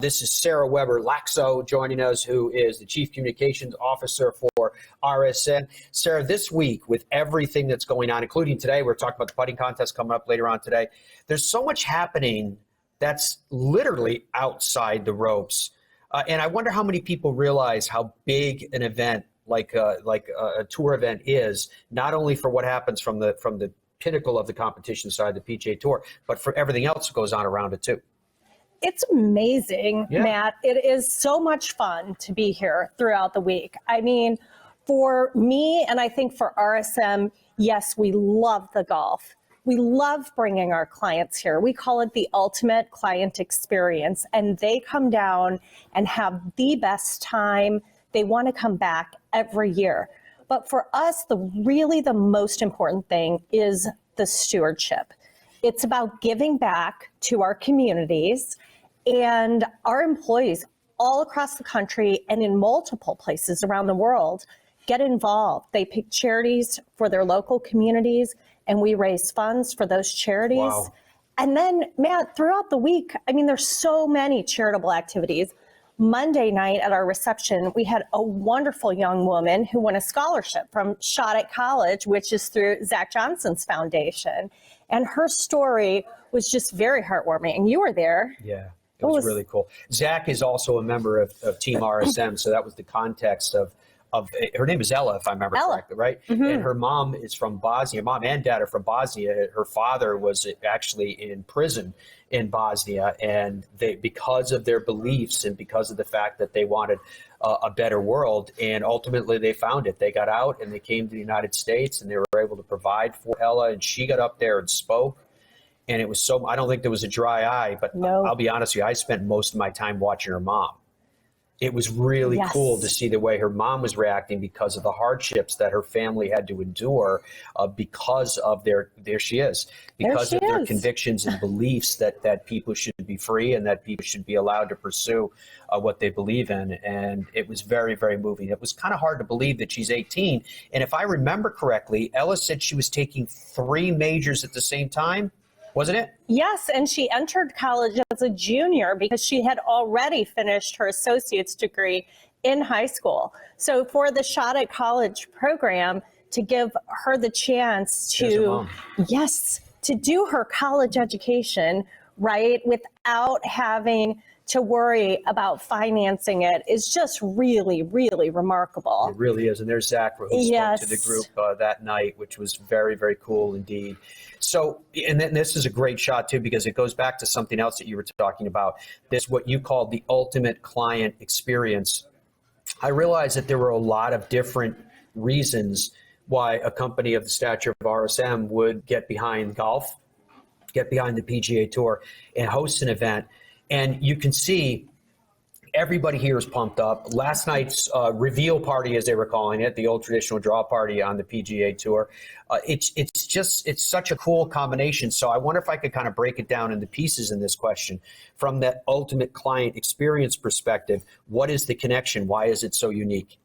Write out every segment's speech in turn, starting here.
This is Sara Webber Laczo joining us, who is the Chief Communications Officer for RSM. Sara, this week, with everything that's going on, including today, we're talking about the putting contest coming up later on today. There's so much happening that's literally outside the ropes. And I wonder how many people realize how big an event like a tour event is, not only for what happens from the pinnacle of the competition side, the PGA Tour, but for everything else that goes on around it too. It's amazing, Matt. It is so much fun to be here throughout the week. I mean, for me, and I think for RSM, yes, we love the golf. We love bringing our clients here. We call it the ultimate client experience, and they come down and have the best time. They want to come back every year. But for us, the most important thing is the stewardship. It's about giving back to our communities, and our employees all across the country and in multiple places around the world get involved. They pick charities for their local communities, and we raise funds for those charities. Wow. And then, Matt, throughout the week, I mean, there's so many charitable activities. Monday night at our reception, we had a wonderful young woman who won a scholarship from Sharada College, which is through Zach Johnson's foundation. And her story was just very heartwarming. You were there. Yeah, it was really cool. Zach is also a member of Team RSM, so that was the context of her name is Ella, if I remember correctly, right? Mm-hmm. And her mom is from Bosnia. Mom and dad are from Bosnia. Her father was actually in prison in Bosnia, and because of their beliefs and because of the fact that they wanted a better world, and ultimately they found it. They got out and they came to the United States, and they were able to provide for Ella, and she got up there and spoke. And it was I don't think there was a dry eye, but no. I'll be honest with you, I spent most of my time watching her mom. It was really cool to see the way her mom was reacting because of the hardships that her family had to endure because of their convictions and beliefs that people should be free and that people should be allowed to pursue what they believe in. And it was very, very moving. It was kind of hard to believe that she's 18. And if I remember correctly, Ella said she was taking 3 majors at the same time. Wasn't it? Yes, and she entered college as a junior because she had already finished her associate's degree in high school. So for the Sharada College program, to give her the chance to, to do her college education, right, without having to worry about financing it is just really, really remarkable. It really is. And there's Zach, who spoke to the group that night, which was very, very cool indeed. So, and then this is a great shot too, because it goes back to something else that you were talking about, this, what you called the ultimate client experience. I realized that there were a lot of different reasons why a company of the stature of RSM would get behind golf, get behind the PGA Tour, and host an event. And you can see everybody here is pumped up. Last night's reveal party, as they were calling it, the old traditional draw party on the PGA Tour, it's such a cool combination. So I wonder if I could kind of break it down into pieces in this question. From that ultimate client experience perspective, what is the connection? Why is it so unique?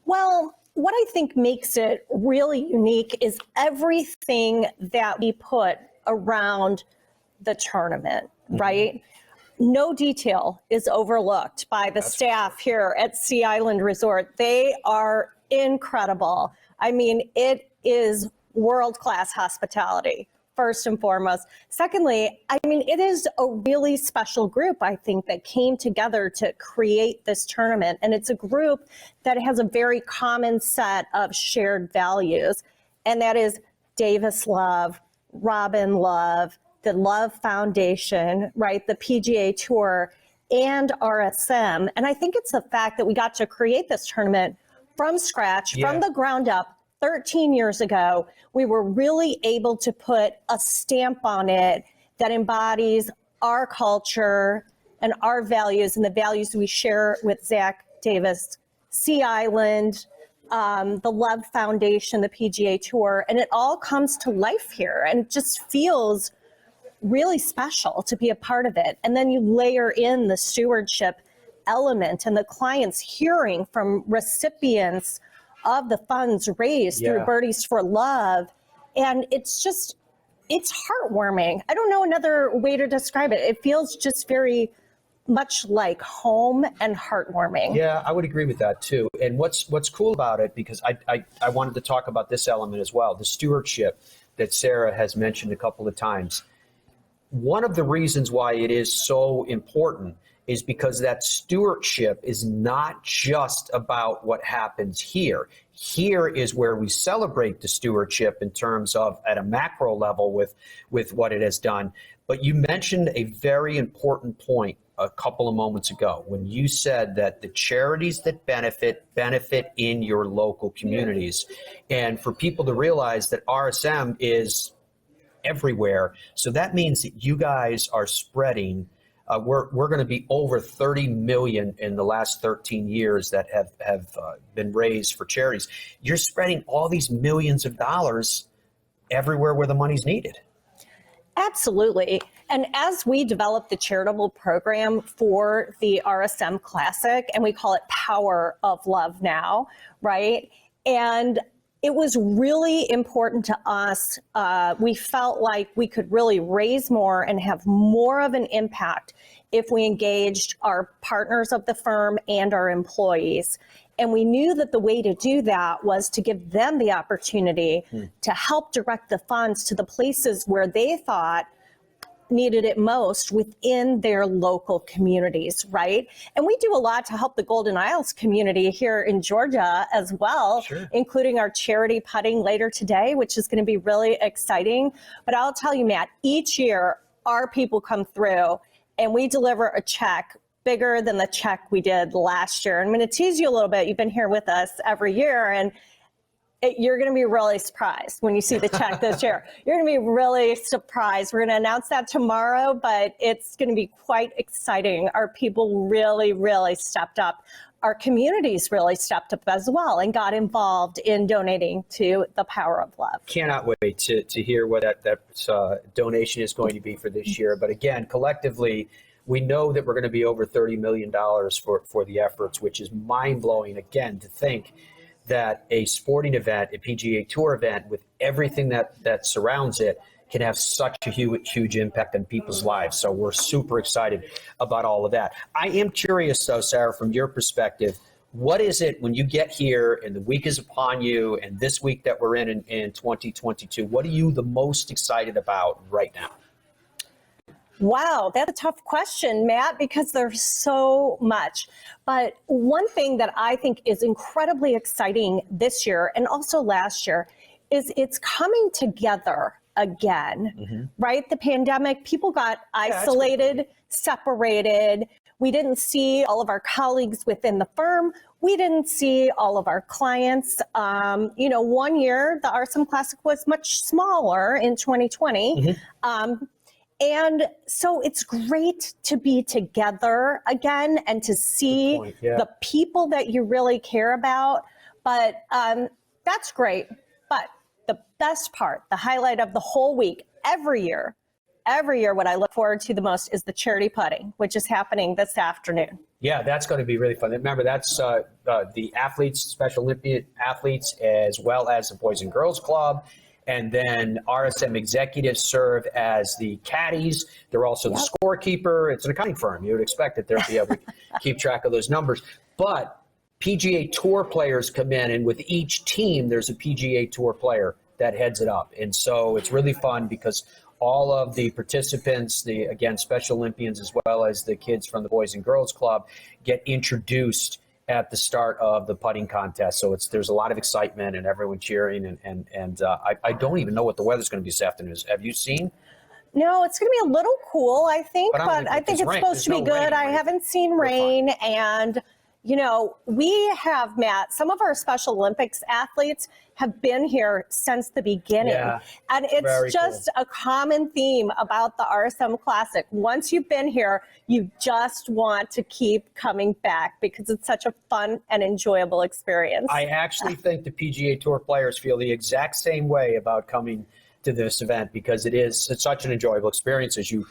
Well, what I think makes it really unique is everything that we put around the tournament, right? No detail is overlooked by the staff here at Sea Island Resort. They are incredible. I mean, it is world-class hospitality, first and foremost. Secondly, I mean, it is a really special group, I think, that came together to create this tournament. And it's a group that has a very common set of shared values, and that is Davis Love, Robin Love, the Love Foundation, right, the PGA Tour, and RSM. And I think it's the fact that we got to create this tournament from scratch, from the ground up, 13 years ago. We were really able to put a stamp on it that embodies our culture and our values and the values we share with Zach Davis, Sea Island, the Love Foundation, the PGA Tour, and it all comes to life here and just feels really special to be a part of it. And then you layer in the stewardship element and the clients hearing from recipients of the funds raised through Birdies for Love. And it's heartwarming. I don't know another way to describe it. It feels just very much like home and heartwarming. Yeah, I would agree with that too. And what's cool about it, because I wanted to talk about this element as well, the stewardship that Sara has mentioned a couple of times. One of the reasons why it is so important is because that stewardship is not just about what happens here. Here is where we celebrate the stewardship in terms of at a macro level with what it has done. But you mentioned a very important point a couple of moments ago when you said that the charities that benefit in your local communities. And for people to realize that RSM is everywhere. So that means that you guys are spreading. We're going to be over 30 million in the last 13 years that have been raised for charities. You're spreading all these millions of dollars everywhere where the money's needed. Absolutely. And as we develop the charitable program for the RSM Classic, and we call it Power of Love now, right? And it was really important to us. We felt like we could really raise more and have more of an impact if we engaged our partners of the firm and our employees. And we knew that the way to do that was to give them the opportunity to help direct the funds to the places where they thought needed it most within their local communities, right? And we do a lot to help the Golden Isles community here in Georgia as well, including our charity putting later today, which is going to be really exciting. But I'll tell you, Matt, each year our people come through and we deliver a check bigger than the check we did last year. I'm going to tease you a little bit. You've been here with us every year, and you're going to be really surprised when you see the check this year. You're going to be really surprised. We're going to announce that tomorrow, but it's going to be quite exciting. Our people really, really stepped up. Our communities really stepped up as well and got involved in donating to the Power of Love. Cannot wait to hear what that donation is going to be for this year. But again, collectively, we know that we're going to be over $30 million for the efforts, which is mind-blowing, again, to think that a sporting event, a PGA Tour event, with everything that surrounds it, can have such a huge impact on people's lives. So we're super excited about all of that. I am curious, though, Sara, from your perspective, what is it when you get here and the week is upon you, and this week that we're in 2022, what are you the most excited about right now? Wow, that's a tough question, Matt, because there's so much. But one thing that I think is incredibly exciting this year and also last year is it's coming together again, right? The pandemic, people got isolated, separated. We didn't see all of our colleagues within the firm. We didn't see all of our clients. One year, the RSM Classic was much smaller in 2020. And so it's great to be together again and to see the people that you really care about. But that's great. But the best part, the highlight of the whole week, every year, what I look forward to the most is the charity putting, which is happening this afternoon. Yeah, that's going to be really fun. Remember, that's the athletes, Special Olympic athletes, as well as the Boys and Girls Club. And then RSM executives serve as the caddies. They're also the scorekeeper. It's an accounting firm. You would expect that they'll be able to keep track of those numbers. But PGA Tour players come in, and with each team, there's a PGA Tour player that heads it up. And so it's really fun because all of the participants, again, Special Olympians, as well as the kids from the Boys and Girls Club, get introduced at the start of the putting contest. So there's a lot of excitement and everyone cheering. And I don't even know what the weather's going to be this afternoon. Have you seen? No, it's going to be a little cool, I think, but I think it's supposed to be good. I haven't seen rain. And, we have, Matt, some of our Special Olympics athletes have been here since the beginning. And it's just a common theme about the RSM Classic. Once you've been here, you just want to keep coming back because it's such a fun and enjoyable experience. I actually think the PGA Tour players feel the exact same way about coming to this event because it's such an enjoyable experience, as you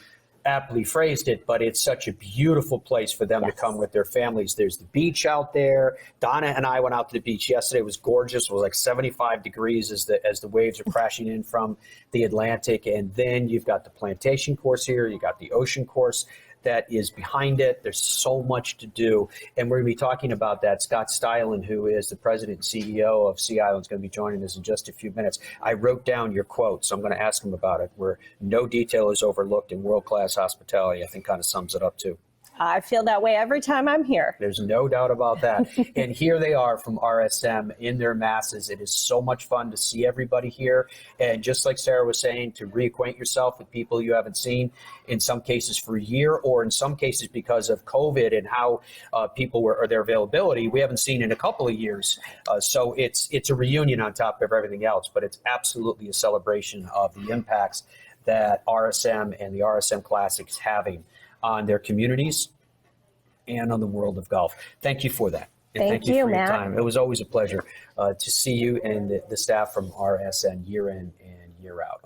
aptly phrased it, but it's such a beautiful place for them to come with their families. There's the beach out there. Donna and I went out to the beach yesterday. It was gorgeous. It was like 75 degrees as the waves are crashing in from the Atlantic. And then you've got the plantation course here. You got the ocean course that is behind it. There's so much to do. And we're going to be talking about that. Scott Stylen, who is the president and CEO of Sea Island, is going to be joining us in just a few minutes. I wrote down your quote, so I'm going to ask him about it, where no detail is overlooked in world-class hospitality. I think kind of sums it up, too. I feel that way every time I'm here. There's no doubt about that. And here they are from RSM in their masses. It is so much fun to see everybody here. And just like Sara was saying, to reacquaint yourself with people you haven't seen, in some cases for a year, or in some cases because of COVID and how people were, or their availability, we haven't seen in a couple of years. So it's a reunion on top of everything else, but it's absolutely a celebration of the impacts that RSM and the RSM Classic is having on their communities and on the world of golf. Thank you for that. And thank you for your time. It was always a pleasure to see you and the staff from RSM year in and year out.